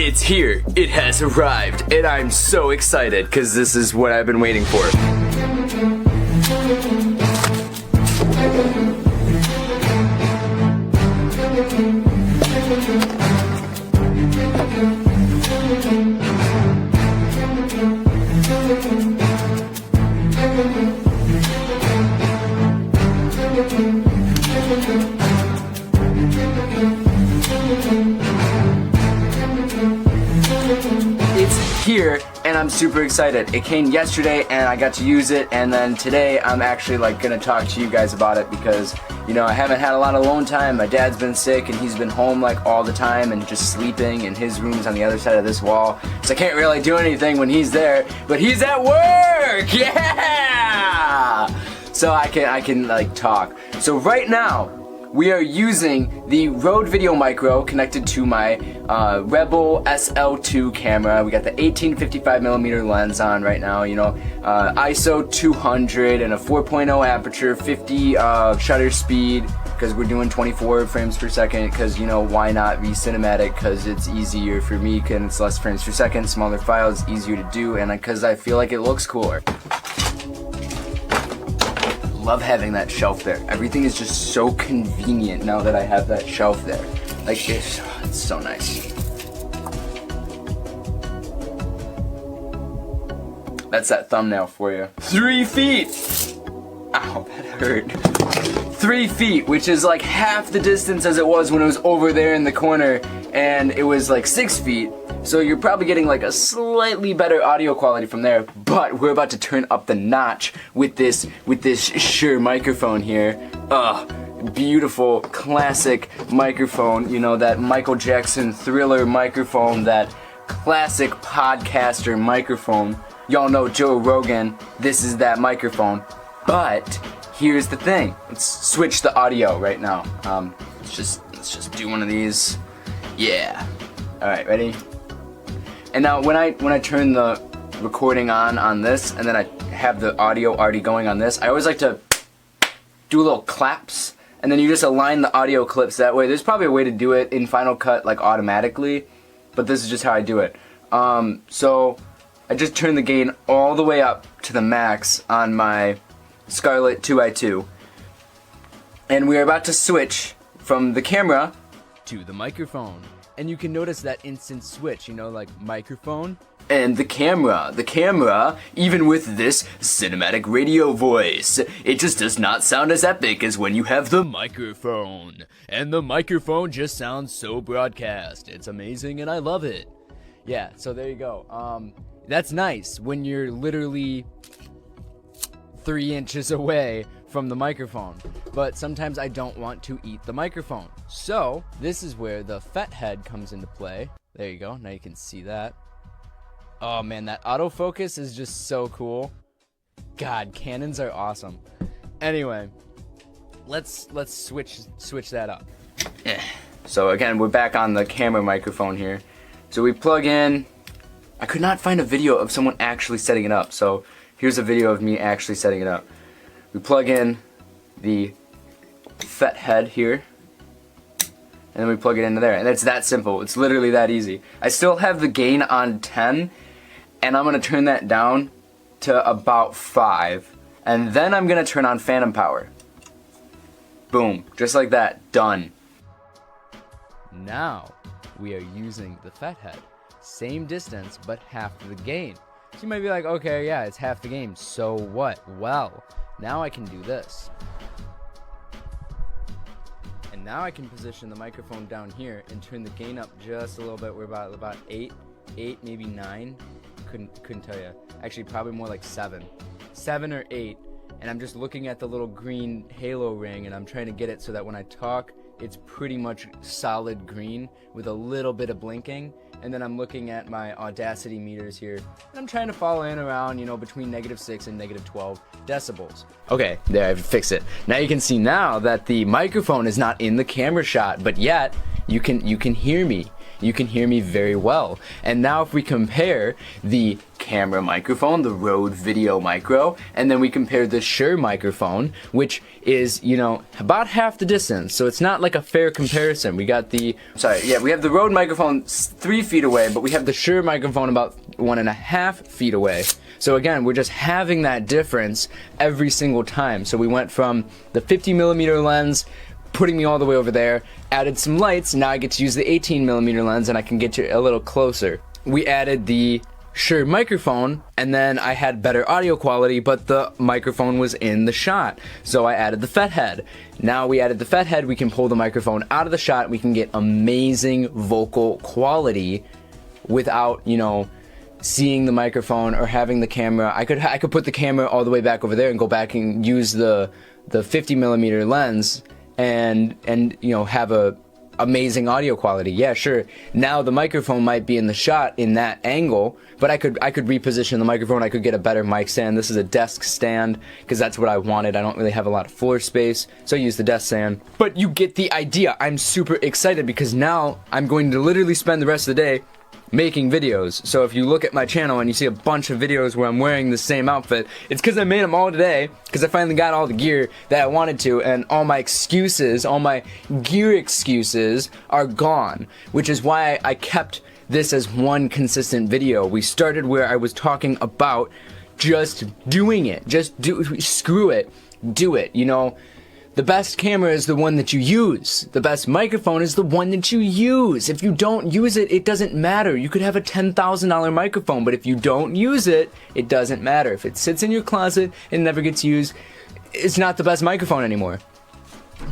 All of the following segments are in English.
It's here, it has arrived, and I'm so excited because this is what I've been waiting for. It's here and I'm super excited. It came yesterday and I got to use it, and then today I'm actually gonna talk to you guys about it because, you know, I haven't had a lot of alone time. My dad's been sick and he's been home all the time and just sleeping, and his room's on the other side of this wall, so I can't really do anything when he's there, but he's at work. Yeah! So I can talk. So right now we are using the Rode Video Micro connected to my Rebel SL2 camera. We got the 18-55mm lens on right now, you know, ISO 200 and a 4.0 aperture, 50 shutter speed, because we're doing 24 frames per second, because, you know, why not be cinematic, because it's easier for me, and it's less frames per second, smaller files, easier to do, and because I feel like it looks cooler. Love having that shelf there. Everything is just so convenient now that I have that shelf there. Like, it's so nice. That's that thumbnail for you. 3 feet! Ow, that hurt. 3 feet, which is like half the distance as it was when it was over there in the corner, and it was like 6 feet. So you're probably getting like a slightly better audio quality from there, but we're about to turn up the notch with this Shure microphone here. Beautiful classic microphone, you know, that Michael Jackson Thriller microphone, that classic podcaster microphone. Y'all know Joe Rogan, this is that microphone. But here's the thing, let's switch the audio right now. Let's just do one of these. Yeah. All right, ready? And now when I turn the recording on this, and then I have the audio already going on this, I always like to do little claps, and then you just align the audio clips that way. There's probably a way to do it in Final Cut like automatically, but this is just how I do it. So I just turn the gain all the way up to the max on my Scarlett 2i2, and we're about to switch from the camera to the microphone. And you can notice that instant switch, you know, like microphone and the camera. The camera, even with this cinematic radio voice, it just does not sound as epic as when you have the microphone. And the microphone just sounds so broadcast. It's amazing and I love it. Yeah, so there you go. That's nice when you're literally 3 inches away from the microphone, but sometimes I don't want to eat the microphone. So this is where the FetHead comes into play. There you go, now you can see that. Oh man, that autofocus is just so cool. God, Canons are awesome. Anyway, let's switch that up. So again, we're back on the camera microphone here. So we plug in. I could not find a video of someone actually setting it up, so here's a video of me actually setting it up. We plug in the FetHead here, and then we plug it into there, and it's that simple. It's literally that easy. I still have the gain on 10, and I'm gonna turn that down to about 5, and then I'm gonna turn on phantom power. Boom, just like that, done. Now we are using the FetHead. Same distance, but half the gain. So you might be like, okay, yeah, it's half the gain, so what? Well, now I can do this. And now I can position the microphone down here and turn the gain up just a little bit. We're about 8, maybe 9. Couldn't tell you. Actually, probably more like 7 or 8. And I'm just looking at the little green halo ring, and I'm trying to get it so that when I talk, it's pretty much solid green with a little bit of blinking. And then I'm looking at my Audacity meters here, and I'm trying to fall in around, you know, between -6 and -12 decibels. Okay, there, I've fixed it. Now you can see now that the microphone is not in the camera shot, but yet you can hear me. You can hear me very well. And now if we compare the camera microphone, the Rode Video Micro, and then we compared the Shure microphone, which is, you know, about half the distance, so it's not like a fair comparison. We got the, we have the Rode microphone 3 feet away, but we have the Shure microphone about 1.5 feet away. So again, we're just having that difference every single time. So we went from the 50mm lens, putting me all the way over there, added some lights, now I get to use the 18mm lens and I can get you a little closer. We added the Shure microphone, and then I had better audio quality, but the microphone was in the shot. So I added the FetHead. Now we added the FetHead, we can pull the microphone out of the shot, we can get amazing vocal quality without, you know, seeing the microphone or having the camera. I could put the camera all the way back over there and go back and use the 50mm lens and you know, have a amazing audio quality. Yeah, sure. Now the microphone might be in the shot in that angle, but I could reposition the microphone. I could get a better mic stand. This is a desk stand because that's what I wanted. I don't really have a lot of floor space, so I use the desk stand. But you get the idea. I'm super excited because now I'm going to literally spend the rest of the day making videos. So if you look at my channel and you see a bunch of videos where I'm wearing the same outfit, it's because I made them all today, because I finally got all the gear that I wanted to, and all my excuses, all my gear excuses are gone, which is why I kept this as one consistent video. We started where I was talking about just doing it, screw it, do it, you know. The best camera is the one that you use. The best microphone is the one that you use. If you don't use it, it doesn't matter. You could have a $10,000 microphone, but if you don't use it, it doesn't matter. If it sits in your closet and never gets used, it's not the best microphone anymore.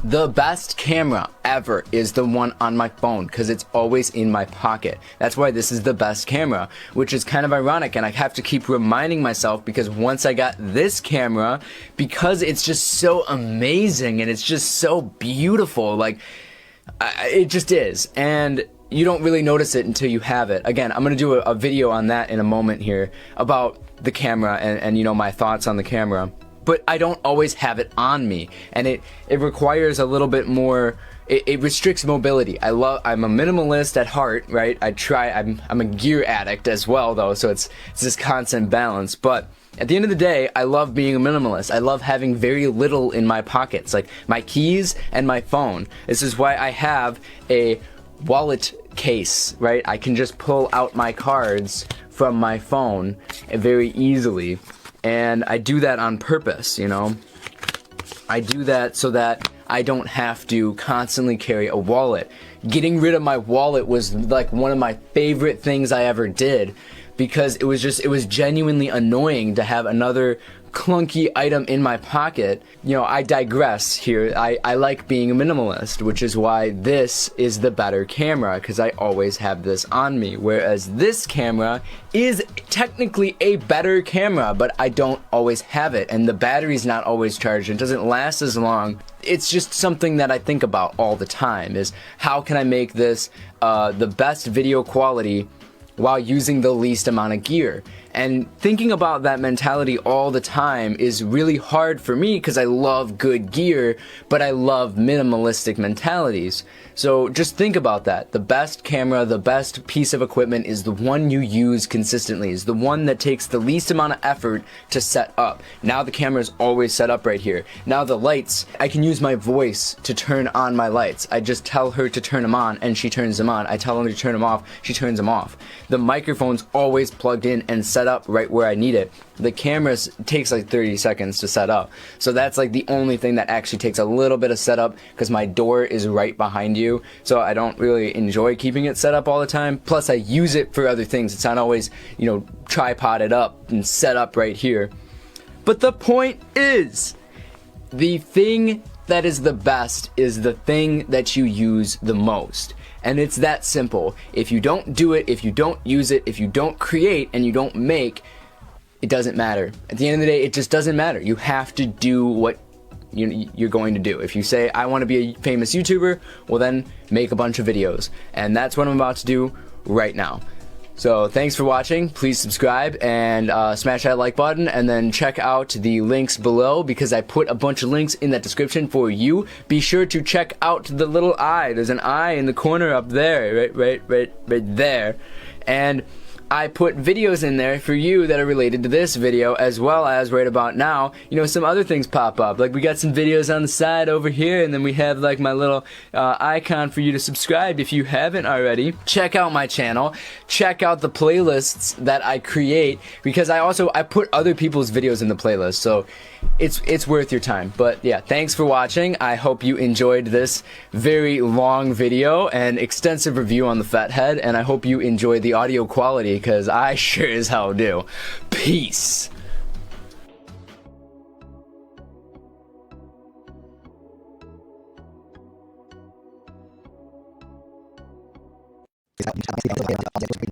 The best camera ever is the one on my phone because it's always in my pocket. That's why this is the best camera, which is kind of ironic, and I have to keep reminding myself because once I got this camera, because it's just so amazing and it's just so beautiful, like, it just is, and you don't really notice it until you have it. Again, I'm gonna do a video on that in a moment here about the camera and you know, my thoughts on the camera. But I don't always have it on me, and it requires a little bit more. It restricts mobility. I'm a minimalist at heart, right? I'm a gear addict as well, though, so it's this constant balance. But at the end of the day, I love being a minimalist. I love having very little in my pockets, like my keys and my phone. This is why I have a wallet case, right? I can just pull out my cards from my phone very easily. And I do that on purpose, you know. I do that so that I don't have to constantly carry a wallet. Getting rid of my wallet was like one of my favorite things I ever did because it was genuinely annoying to have another clunky item in my pocket. You know, I digress here. I like being a minimalist, which is why this is the better camera, because I always have this on me, whereas this camera is technically a better camera, but I don't always have it, and the battery's not always charged. It doesn't last as long. It's just something that I think about all the time, is how can I make this the best video quality while using the least amount of gear. And thinking about that mentality all the time is really hard for me because I love good gear, but I love minimalistic mentalities. So just think about that. The best camera, the best piece of equipment is the one you use consistently, is the one that takes the least amount of effort to set up. Now the camera is always set up right here. Now the lights, I can use my voice to turn on my lights. I just tell her to turn them on and she turns them on. I tell her to turn them off, she turns them off. The microphone's always plugged in and set up right where I need it. The camera takes like 30 seconds to set up. So that's like the only thing that actually takes a little bit of setup because my door is right behind you. So I don't really enjoy keeping it set up all the time. Plus I use it for other things. It's not always, you know, tripoded up and set up right here. But the point is, the thing that is the best is the thing that you use the most. And it's that simple. If you don't do it, if you don't use it, if you don't create and you don't make, it doesn't matter. At the end of the day, it just doesn't matter. You have to do what you're going to do. If you say, I want to be a famous YouTuber, well then make a bunch of videos. And that's what I'm about to do right now. So thanks for watching. Please subscribe and smash that like button, and then check out the links below because I put a bunch of links in that description for you. Be sure to check out the little eye. There's an eye in the corner up there, right there. And I put videos in there for you that are related to this video, as well as right about now, you know, some other things pop up. Like we got some videos on the side over here, and then we have like my little icon for you to subscribe if you haven't already. Check out my channel. Check out the playlists that I create, because I put other people's videos in the playlist, so it's worth your time. But yeah, thanks for watching. I hope you enjoyed this very long video and extensive review on the FetHead, and I hope you enjoyed the audio quality, because I sure as hell do. Peace.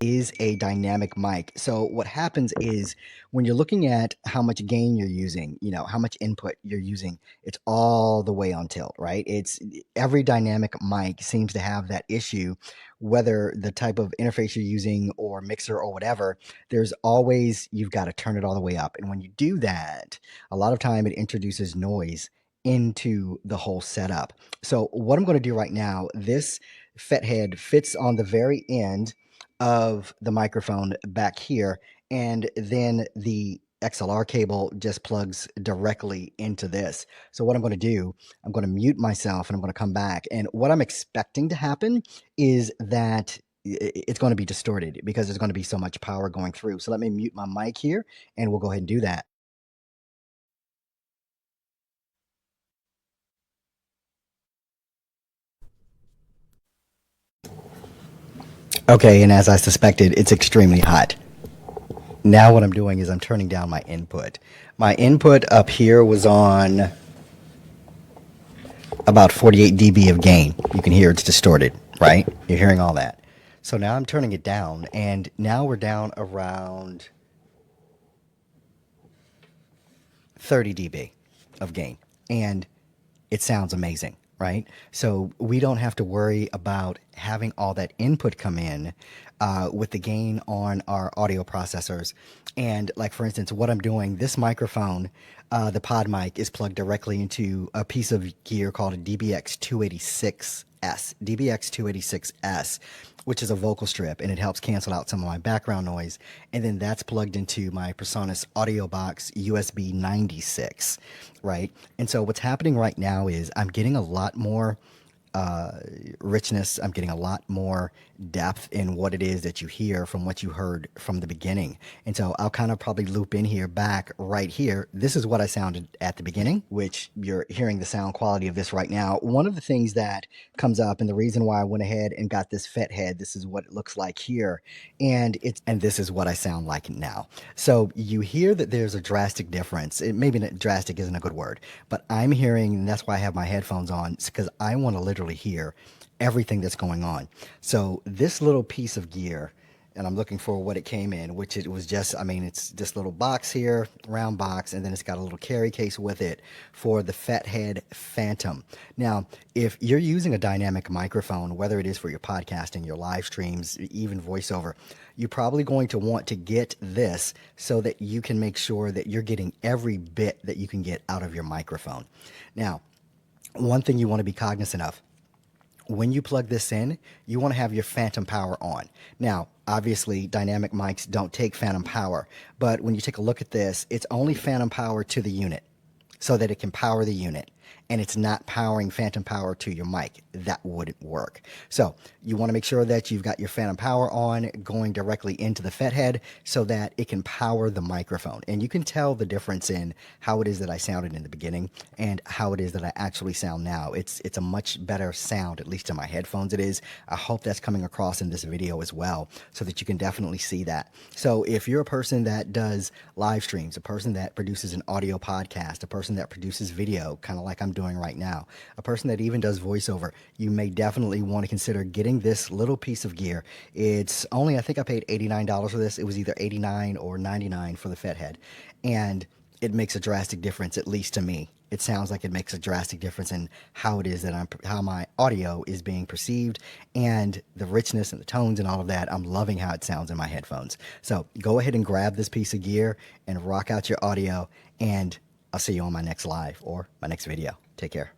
Is a dynamic mic. So what happens is when you're looking at how much gain you're using, you know, how much input you're using, it's all the way on tilt, right? It's every dynamic mic seems to have that issue, whether the type of interface you're using or mixer or whatever, there's always, you've got to turn it all the way up. And when you do that, a lot of time it introduces noise into the whole setup. So what I'm going to do right now, this FetHead fits on the very end of the microphone back here, and then the XLR cable just plugs directly into this. So what I'm going to do, I'm going to mute myself and I'm going to come back, and what I'm expecting to happen is that it's going to be distorted because there's going to be so much power going through. So let me mute my mic here and we'll go ahead and do that. Okay, and as I suspected, it's extremely hot. Now what I'm doing is I'm turning down my input. My input up here was on about 48 dB of gain. You can hear it's distorted, right? You're hearing all that. So now I'm turning it down, and now we're down around 30 dB of gain, and it sounds amazing, right? So we don't have to worry about having all that input come in with the gain on our audio processors. And like, for instance, what I'm doing, this microphone, the pod mic is plugged directly into a piece of gear called a DBX286S. DBX286S, which is a vocal strip, and it helps cancel out some of my background noise. And then that's plugged into my PreSonus audio box USB 96, right? And so what's happening right now is I'm getting a lot more richness. I'm getting a lot more depth in what it is that you hear from what you heard from the beginning. And so I'll kind of probably loop in here back right here. This is what I sounded at the beginning, which you're hearing the sound quality of this right now. One of the things that comes up, and the reason why I went ahead and got this FetHead, this is what it looks like here, and this is what I sound like now. So you hear that there's a drastic difference. Maybe drastic isn't a good word, but I'm hearing, and that's why I have my headphones on, because I want to literally hear everything that's going on. So this little piece of gear, and I'm looking for what it came in, which it was just, I mean, it's this little box here, round box, and then it's got a little carry case with it for the FetHead Phantom. Now, if you're using a dynamic microphone, whether it is for your podcasting, your live streams, even voiceover, you're probably going to want to get this so that you can make sure that you're getting every bit that you can get out of your microphone. Now, one thing you want to be cognizant of, when you plug this in, you want to have your phantom power on. Now, obviously, dynamic mics don't take phantom power, but when you take a look at this, it's only phantom power to the unit so that it can power the unit, and it's not powering phantom power to your mic. That wouldn't work. So you want to make sure that you've got your phantom power on going directly into the FetHead so that it can power the microphone. And you can tell the difference in how it is that I sounded in the beginning and how it is that I actually sound now. It's a much better sound, at least in my headphones it is. I hope that's coming across in this video as well, so that you can definitely see that. So if you're a person that does live streams, a person that produces an audio podcast, a person that produces video, kind of like I'm doing right now, a person that even does voiceover, you may definitely want to consider getting this little piece of gear. It's only, I think I paid $89 for this. It was either $89 or $99 for the FetHead, and it makes a drastic difference, at least to me. It sounds like it makes a drastic difference in how it is that how my audio is being perceived, and the richness and the tones and all of that. I'm loving how it sounds in my headphones. So go ahead and grab this piece of gear and rock out your audio, and I'll see you on my next live or my next video. Take care.